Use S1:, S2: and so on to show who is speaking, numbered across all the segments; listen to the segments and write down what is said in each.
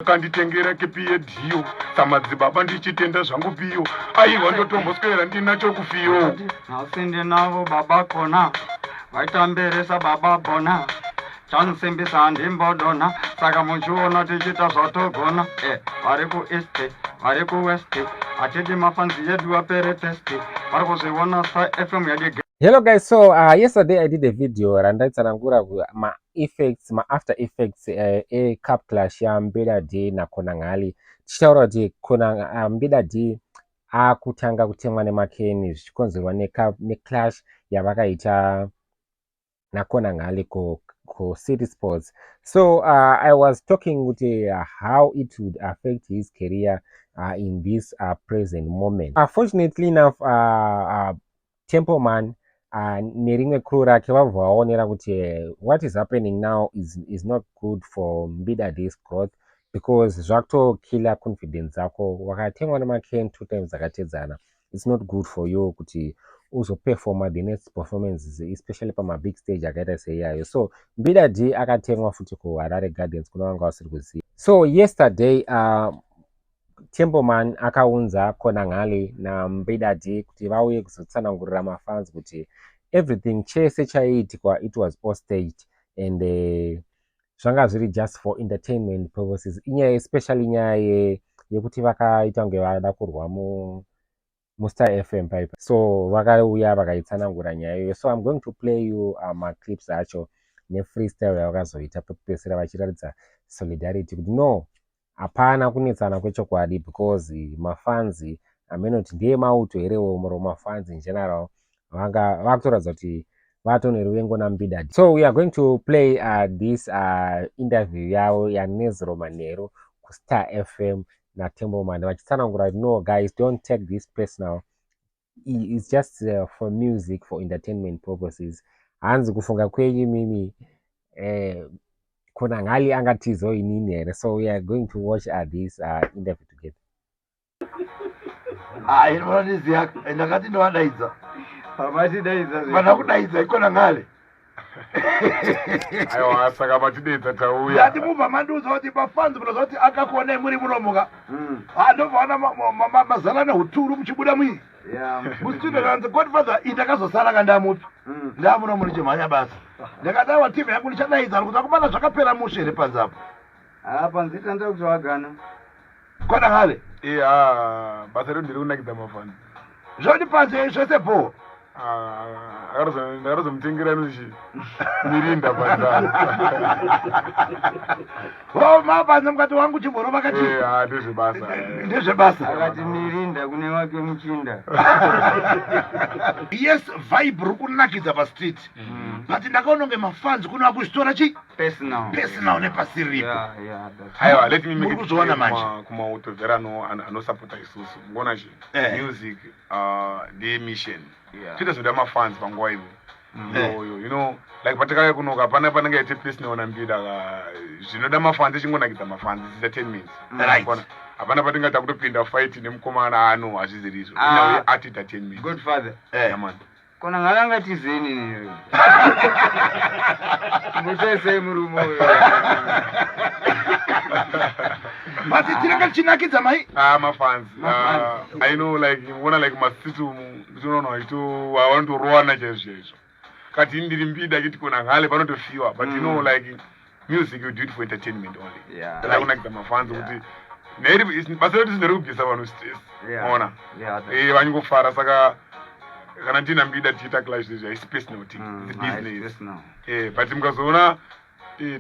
S1: kanditengera kepiye dhiyo samadzibaba ndichitenda zvangu piyo aiwa ndotomboswera ndinacho kufiyo
S2: nasinde navo baba kona vaitamberesa baba bona chansimbisa ndimbodona saka muchiona tichita zvatogona vari kueast vari kuwest atidi mafanzi yedu apere test vari kuzviona fm yadi.
S3: Hello guys, so yesterday I did a video randaitsanangura ma after effects cup clash ya Mbida D na Konangali. Tichitaura kuti Mbida D akutanga kutemwa nemakeni zvichikonzerwa ne clash yavakaita na Konangali ku City Sports. So I was talking with how it would affect his career in this present moment. Fortunately enough, Templeman nerimwe crew rake vabva vaonera kuti what is happening now is not good for Mbida D's growth, because zvakutokilla confidence yako. Wakatemwa nemakeni 2 times dzakatedzana, it's not good for you kuti uzoperforma the next performances, especially pama big stage akaita seiyayo. So Mbida D akatemwa futi kuHarare Gardens kuna vanga vasiri kuziva. So yesterday Templeman akaunza Konangali na Mbida D kuti vauye kuzotsanangurira mafans kuti everything chese chaiitikwa it was all staged and zvanga zviri just for entertainment purposes. Inyaya especially nyaya yekuti vakaita kunge vada kurwa mu Star FM pipe, so vakauya vakaitsanangura nyaya iyoyo. So I'm going to play you ma clips acho ne freestyle yavakazoita pekupesera vachiratidza solidarity kuti no, hapana kunetsana kwechokwadi, because mafanzi amenoti ndiye mauto here womuro mafanzi in general vakutoradza kuti vatoneruvengo naMbida D. So we are going to play this interview yavo yaNezro Manheru ku Star FM na Templeman vachitsanangura kuti no guys, don't take this personal, it's just for music, for entertainment purposes. Hanzi kufunga kwenyu mimi Konangali angatizo inini here. So we are going to watch this interview together.
S4: Inonizia ndakati ndowadaidza
S2: Pamatidaidza
S4: vana kudaidza Konangali.
S1: aiwa saka matidedza tauya
S4: Yati mubva manduza kuti mafanzi munozoti akakuonai muri munomuka ndobvaona mazana nehuturu muchibuda mwii musitudio kanzi Godfather indakazosara kandamupi ndamuno muri chimhanya basa ndakadawa timu yangu ndichadaidza kuti akumana zvakapera mushe here panzapo
S2: panzita ndakuzvagana
S4: Konangali.
S1: basa redu ndiri kunakidza mafanzi
S4: zvoti panze zvese bho
S1: akarazomutengera nochi mirinda panza
S4: mapanze mukati wangu chibhoro vakati ndezvebasa
S2: akati mirinda kune wake muchinda.
S4: Yes, vibe rukunakidza pastreet but ndakaona kunge mafanzi kuno akuchitora chi personal nepasiripo.
S1: aiwa let me make
S4: Muri kuzviona manje
S1: kumauto vera anosapota isusu ngona chi music the mission chita zvinoda mafanzi panguva ivo. You know, like patakauya kunoka hapana panenge yaite personal naMbida zvinoda mafanzi chingonakidza mafanzi entertainment. Hapana patingaita kutopinda fight nemukomana hazviziri izvo. Inawe art entertainment.
S2: Godfather
S1: man.
S2: Konangali angatizeni niyo musese murumo
S4: but tiranga chinakidza mai
S1: mafanzi I know, like ngona like masitu unoona itu wanondoroana chaizvo kati ndiri Mbida kiti Konangali panotofiwa, but you know, like music you do it for entertainment only. Kunakidza mafanzi kuti basa redu sindiri kubvisa vanhu stress ona vanyingofara. Saka kana ndina Mbida tiita clash zvezvo haisi personal thing, it's business. But mukazoona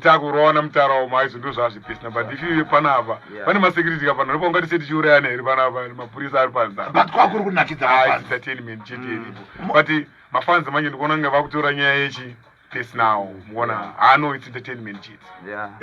S1: takuroana mutaro maizvo ndo zvava zvepersonal, but if you panapa pane masecurity kapano ndipo ungatiseti chiurayana here panapa mapurisa ari panza,
S4: but kwakuri kunakidza mafanzi
S1: entertainment chete iripo. But mafanzi manje ndikuona kunge vakutora nyaya yechi personal, muona it's entertainment chete.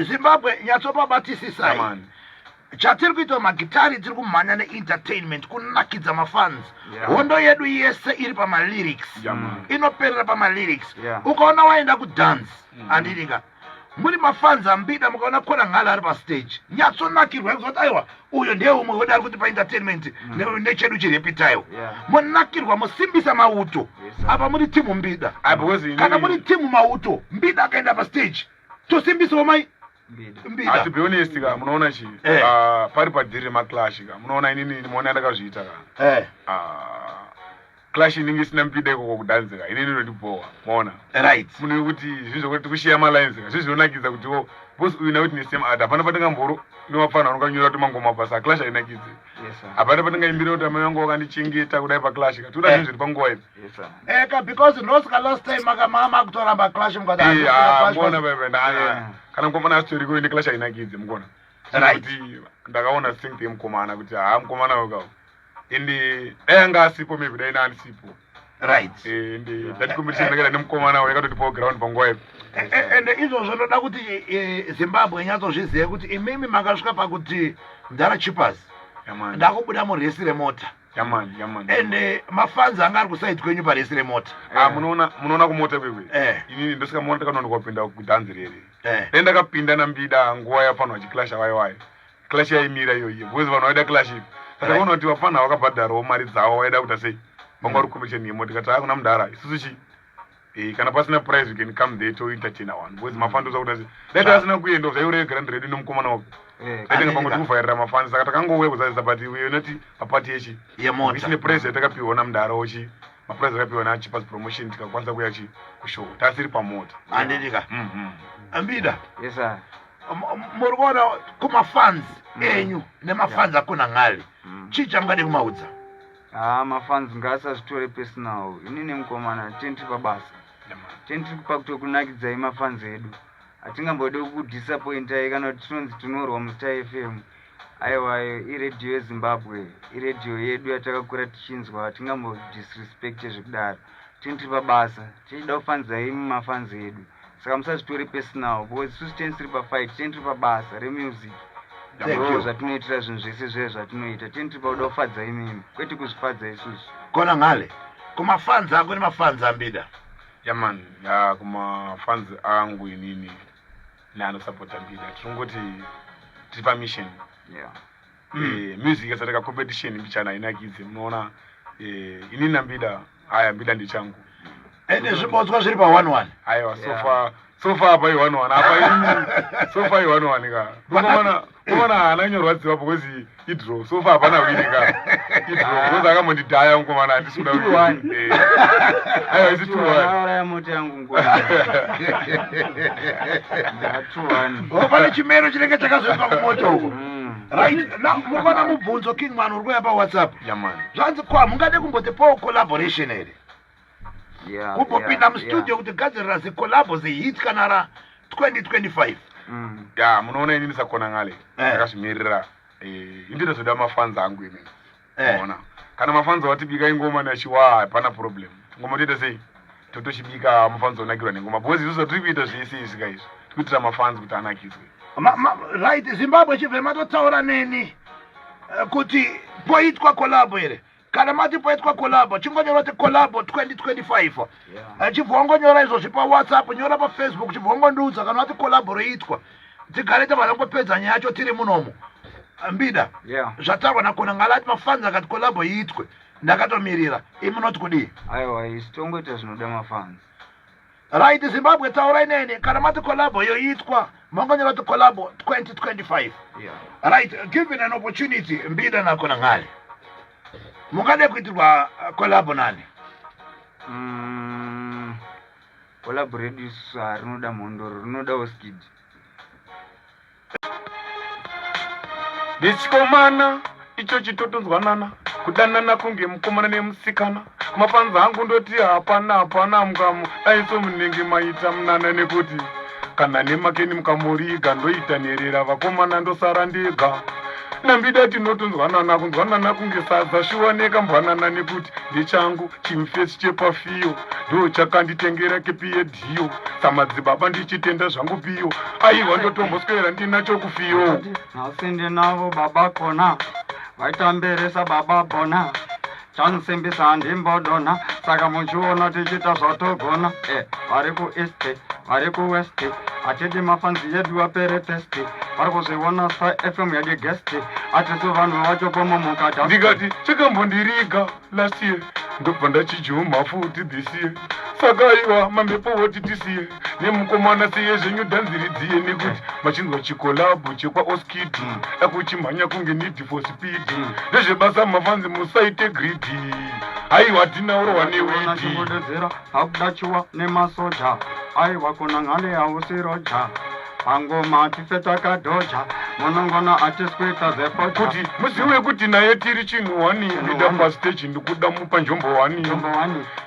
S4: Zimbabwe nyatsobabatisisai chatiri kuita magitari tiri kumhanya neentertainment kunakidza mafanzi. Hondo yedu yese iri pamalyrics, inoperera pamalyrics. Ukaona waenda kudance andiringa muri mafanzi aMbida mukaona Konangali ari pastage nyatsonakirwa kuzoti aiwa uyo ndiye umwe wedu ari kuti paentertainment nechedu chirepitayo. Munakirwa musimbisa mauto apa muri timu Mbida. Kana muri timu mauto Mbida akaenda pastage tosimbisawo mai Mbida.
S1: Asi be honest ka munoona chi pari padhiri maclash ka munoona inini muone ndakazviita ka clash inenge isina Mbida ikoko kudanza ka inini ndodibowa muona
S4: Right.
S1: mune kuti zvizvo kuti kushiya malines ka zvizvonakidza kuti boss uyu nauti ne same art hapana patingamboro niwafana unokanyora kuti mangoma basa clash ainakidzi hapana patingaimbira kuti amai vangu vakandichengeta kudai paclash ka toda zvinhu zviri panguva ipi
S4: Eka because Rosca last time mama kutoramba clash mukati.
S1: muona baba kana mukomana asitori ko ine clash ainakidzi mukuona
S4: Right.
S1: ndakaona strength yemukomana kuti mukomana wekawo ende anga asipo maybe dai naandisipo
S4: Right.
S1: ende ndatikombirisha ndakaita nemukomana yakatotipawo ground panguva ipi
S4: Ende izvozvo ndoda kuti Zimbabwe inyatsozvizive kuti imimi makasvika pakuti Ndara Chippers ndakubuda muresi remota
S1: yamani
S4: ende mafanzi anga ari kusaidi kwenyu paresi remota.
S1: munoona kumota kwekwe inini ndosikamuona takanonoka kupinda kudhanzi rere dai ndakapinda naMbida nguva yafanwa chiclasha waiwai clash yaimira iyoiyo because vanhu vaida clash ipi saka kuona kuti vafana vakabhadharawo mari dzavo vaida kuita sei vanga vari kukombisheni yemo tikati hakuna mudhara isusu chi kana pasina prize you can come there to entertain one because mafani ndoza kuti dai asina kuenda zvaiurege grand ready nomukomana wako aitenga pamwe tikuvhairira mafani saka takangouya kuzadzisa but we not apart yechi
S4: yemota
S1: isine prize yatakapiwa namudhara wochi maprize akapiwa naChippers promotion tikakwanisa kuya kushow tasiri pamota
S4: handidika Mbida.
S2: Yes sir.
S4: Muri kuona kumafans enyu nemafanzi akona ngale chii chamungade kumaudza?
S2: Mafanzi ngaasazvitore personal. Inini mukomana tentiri pabasa. Tentiri pakuti kunakidzai mafanzi edu. Hatingambode kudisappointai kana kuti tinonzi tinorwa muStar FM. Aiwa iredio yeZimbabwe, iredio yedu yatakakura tichinzwa, hatingambodisrespect zvekudaro. Tentiri pabasa, tichida kufanzai mafanzi edu. Saka musazvitori personal, because isusu tentiri pafight, tentiri pabasa remusic. Zvatinoitira zvinhu zvese zve zvatinoita, tentiri pauda kufadza imimi, kwete kuzvifadza isusu.
S4: Kona ngale kumafanzi ako nemafanzi aMbida.
S1: yamani kumafanzi angu inini neanosapota Mbida tinongoti tiri pamission music yasataka competition mbichana inakidze munoona inini naMbida Mbida ndichangu
S4: Ende zvibodzwa zviri pa 1-1.
S1: aiwa sofa apa i1-1 apa ini sofa i1-1 ka kumana hana nyorwadziwa because idraw sofa hapana wini ka idraw because akamondidhaya mukomana handisikuda wini aiwa isi 2-1
S2: ya moti yangu ngoma ndatu
S4: Pane chimero chinenge chakazoitwa kumoto uko. Right. Na mukona mubvunzo King Man uri kuya pa WhatsApp.
S1: yamani
S4: Zvanzi kwa mungade kumbotepawo collaboration here. Kumbopinda mustudio kuti gadzirira zikolabo zihit kana ra 2025.
S1: munoona inini sakona ngale ndakazvimirira indinozoda mafanzi angu imini munoona kana mafanzi watibika ingoma nachiwa hapana problem ngoma toita sei totochibika mafanzi onakirwa nengoma because izvozvo tiri kuita zvese izvi ka izvi tikuitira mafanzi kuti anakidzwe
S4: Right, Zimbabwe chibve matotaura neni kuti poitwa collabo here. Kana mati poitwa collabo, chingonyorwa kuti collabo 2025. Chibvongonyora izvozvi pa WhatsApp, nyora pa Facebook, chibvongondiudza kana mati collabo roitwa. Tigare tavanongopedza nyaya yacho tiri munomo. Mbida. Zvataurwa nakona ngalati mafanzi akati collabo iitwe. Ndakatomirira. Imunoti kudii?
S2: Aiwa, isitongoita zvinoda mafanzi.
S4: Right, Zimbabwe taurai nene kana mati collabo yoitwa mangonyora kuti collabo 2025. Right, given an opportunity Mbida nakona ngale mungade kuitirwa collabo nani?
S2: Collabo redu isusu harinoda mhondoro, rinoda Wizkid.
S1: ndichikomana icho chitotonzwanana kudanana kunge mukomana nemusikana kumafanzi angu ndoti hapana mukamu aiso munenge maita munana nekuti kana nemakeni mukamuriga ndoita nherera vakomana ndosara ndega naMbida tinotonzwanana kunzwanana kunge sadza shuwa nekambwanana nekuti ndichangu chimufesi chepafiyo ndo chakanditengera kepi yedhiyo samadzibaba ndichitenda zvangu piyo aiwa ndotomboswera ndinacho kufiyo
S2: Nasinde navo baba kona vaitamberesa baba bona chansembisa handimbodona saka muchiona tichita zvatogona vari kuEast vari kuWest hatidi mafanzi yedu apere test vari kuzviona Star FM yadi guest hatiso vanhu vacho pomomoka
S1: ndikati chakambondiriga last year ndobva ndachijuma futi this year saka iwa mamhepo woti tisiye nemukomana siye zvenyu dhanziridziye nekuti machinzwa chikolabhu chekwa oskid ekuchimhanya kunge need for speed nezvebasa mafanzi musaite gridi aiwa tinaurwa newidi
S2: chingodedzera hakudachiwa nemasoja aiwa kuna ng'ale hausiroja pangoma tifeta kadhoja munongona atiswika zepota
S1: kuti muzive kuti naye tiri chinhu wani ndida pasteji ndikuda mupa njombo wani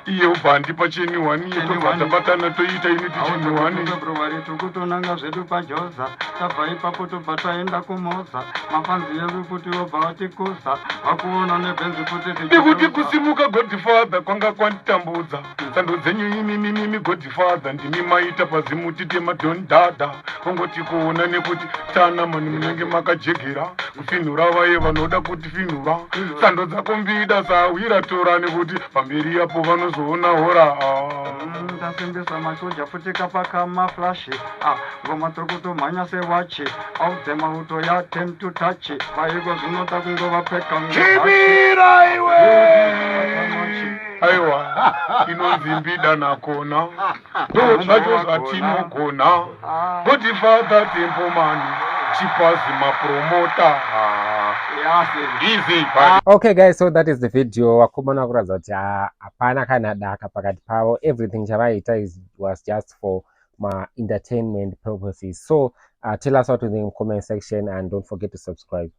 S1: iye ubva ndipa cheni wani tobvatabatana toita initi chinhu wani
S2: february tikutonanga zvedu pajoza tabva ipapo tobva taenda kumoza mafanzi yedu kuti vobva vatikuza vakuona nebhenzi kuti
S1: ndikuti kusimuka godfather kwanga kwanditambudza tsando dzenyu imimimimi godfather ndimi maita pazimuti temadhondadha kongoti kuona nekuti tana mani munenge makajegera kufinhura vaye vanoda kuti finhura tsando dzako mbida sawira tora nekuti pamberi yapo vanozoona hora
S2: ndasimbisa masoja futi kapakama flashi ngoma tiri kutomhanya sewachi audzema uto ya 10 to touch vaiko zvinota kungova peka
S4: chivira iwe
S1: aiwa inonzi mbida nakona ndo zvacho zvatinogona godfather tempomani chipazi mapromota easy
S3: Okay guys, so that is the video. Wakomana kuratidza kuti hapana kana daka pakati pavo. Everything chavaita was just for my entertainment purposes. So tell us what you think in the comment section and don't forget to subscribe.